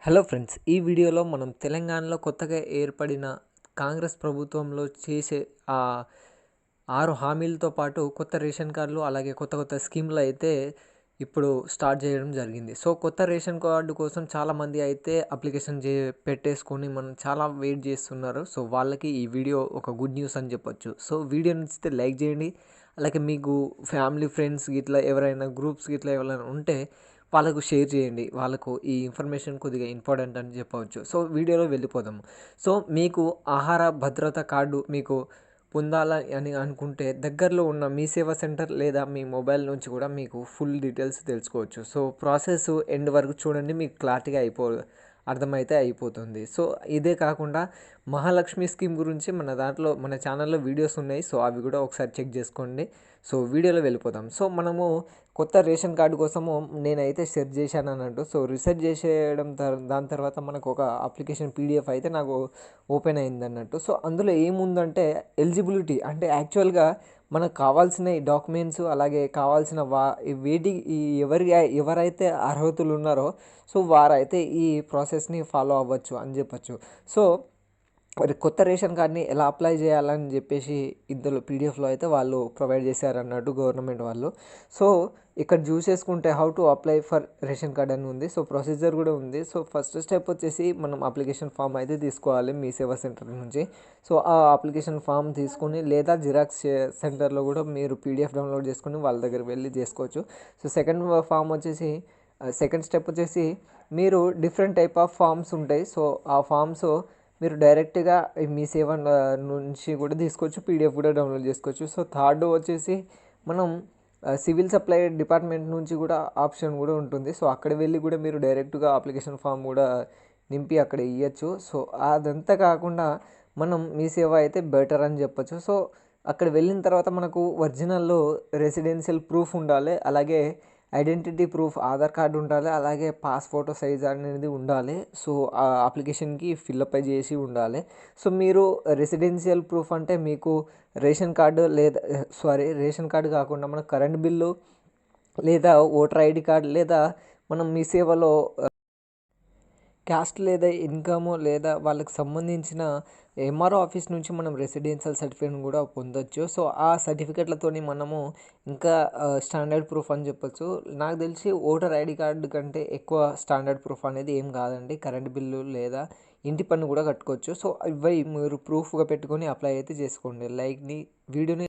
Hello friends, ఈ వీడియోలో మనం తెలంగాణలో కొత్తగా ఏర్పడిన కాంగ్రెస్ ప్రభుత్వంలో చేసే ఆ 6 హామీలతో పాటు కొత్త రేషన్ కార్డులు, అలాగే కొత్త కొత్త స్కీమ్లు అయితే ఇప్పుడు స్టార్ట్ చేయడం జరిగింది. సో కొత్త రేషన్ కార్డు కోసం చాలామంది అయితే అప్లికేషన్ పెట్టేసుకొని మనం చాలా వెయిట్ చేస్తున్నారు. సో వాళ్ళకి ఈ వీడియో ఒక గుడ్ న్యూస్ అని చెప్పొచ్చు. సో వీడియో నచ్చితే లైక్ చేయండి. అలాగే మీకు ఫ్యామిలీ ఫ్రెండ్స్ గిట్లా ఎవరైనా గ్రూప్స్ గిట్లా ఎవరైనా ఉంటే వాళ్ళకు షేర్ చేయండి. వాళ్ళకు ఈ ఇన్ఫర్మేషన్ కొద్దిగా ఇంపార్టెంట్ అని చెప్పవచ్చు. సో వీడియోలో వెళ్ళిపోదాము. సో మీకు ఆహార భద్రత కార్డు మీకు పొందాలని అనుకుంటే దగ్గరలో ఉన్న మీ సేవా సెంటర్ లేదా మీ మొబైల్ నుంచి కూడా మీకు ఫుల్ డీటెయిల్స్ తెలుసుకోవచ్చు. సో ప్రాసెస్ ఎండ్ వరకు చూడండి, మీకు క్లారిటీగా అర్థమైతే అయిపోతుంది. సో ఇదే కాకుండా మహాలక్ష్మి స్కీమ్ గురించి మన ఛానల్లో వీడియోస్ ఉన్నాయి. సో అవి కూడా ఒకసారి చెక్ చేసుకోండి. సో వీడియోలో వెళ్ళిపోదాం. సో మనము కొత్త రేషన్ కార్డు కోసము నేనైతే సెర్చ్ చేశాను అన్నట్టు. సో రీసెర్చ్ చేసేయడం దాని తర్వాత మనకు ఒక అప్లికేషన్ పీడిఎఫ్ అయితే నాకు ఓపెన్ అయింది అన్నట్టు. సో అందులో ఏముందంటే ఎలిజిబిలిటీ అంటే యాక్చువల్గా మనకు కావాల్సిన ఈ డాక్యుమెంట్స్, అలాగే కావాల్సిన ఎవరైతే అర్హతలు ఉన్నారో సో వారైతే ఈ ప్రాసెస్ని ఫాలో అవ్వచ్చు అని చెప్పచ్చు. సో మరి కొత్త రేషన్ కార్డ్ని ఎలా అప్లై చేయాలని చెప్పేసి ఇందులో పీడిఎఫ్లో అయితే వాళ్ళు ప్రొవైడ్ చేశారన్నట్టు గవర్నమెంట్ వాళ్ళు. సో ఇక్కడ చూసేసుకుంటే how to apply for ration card అని ఉంది. సో ప్రొసీజర్ కూడా ఉంది. సో ఫస్ట్ స్టెప్ వచ్చేసి మనం అప్లికేషన్ ఫామ్ అయితే తీసుకోవాలి మీ సేవా సెంటర్ నుంచి. సో ఆ అప్లికేషన్ ఫామ్ తీసుకొని లేదా జిరాక్స్ సెంటర్లో కూడా మీరు పీడిఎఫ్ డౌన్లోడ్ చేసుకొని వాళ్ళ దగ్గర వెళ్ళి చేసుకోవచ్చు. సో సెకండ్ స్టెప్ వచ్చేసి మీరు డిఫరెంట్ టైప్ ఆఫ్ ఫామ్స్ ఉంటాయి. సో ఆ ఫామ్స్ మీరు డైరెక్ట్గా మీ సేవ నుంచి కూడా తీసుకోవచ్చు, పీడిఎఫ్ కూడా డౌన్లోడ్ చేసుకోవచ్చు. సో థర్డ్ వచ్చేసి మనం సివిల్ సప్లై డిపార్ట్మెంట్ నుంచి కూడా ఆప్షన్ కూడా ఉంటుంది. సో అక్కడ వెళ్ళి కూడా మీరు డైరెక్ట్గా అప్లికేషన్ ఫామ్ కూడా నింపి అక్కడ ఇవ్వచ్చు. సో అదంతా కాకుండా మనం మీ సేవ అయితే బెటర్ అని చెప్పచ్చు. సో అక్కడ వెళ్ళిన తర్వాత మనకు ఒరిజినల్లో రెసిడెన్షియల్ ప్రూఫ్ ఉండాలి, అలాగే ఐడెంటిటీ ప్రూఫ్ ఆధార్ కార్డు ఉండాలి, అలాగే పాస్ ఫోటో సైజ్ అనేది ఉండాలి. సో ఆ అప్లికేషన్కి ఫిల్అప్ చేసి ఉండాలి. సో మీరు రెసిడెన్షియల్ ప్రూఫ్ అంటే మీకు రేషన్ కార్డు రేషన్ కార్డు కాకుండా మన కరెంట్ బిల్లు లేదా ఓటర్ ఐడి కార్డు లేదా మనం మీ సేవలో క్యాస్ట్ లేదా ఇన్కమ్ లేదా వాళ్ళకి సంబంధించిన ఎంఆర్ఓ ఆఫీస్ నుంచి మనం రెసిడెన్షియల్ సర్టిఫికేట్ కూడా పొందొచ్చు. సో ఆ సర్టిఫికేట్లతోని మనము ఇంకా స్టాండర్డ్ ప్రూఫ్ అని చెప్పొచ్చు. నాకు తెలిసి ఓటర్ ఐడి కార్డు కంటే ఎక్కువ స్టాండర్డ్ ప్రూఫ్ అనేది ఏం కాదండి. కరెంట్ బిల్లు లేదా ఇంటి పన్ను కూడా కట్టుకోవచ్చు. సో ఇవి మీరు ప్రూఫ్గా పెట్టుకొని అప్లై అయితే చేసుకోండి. వీడియోని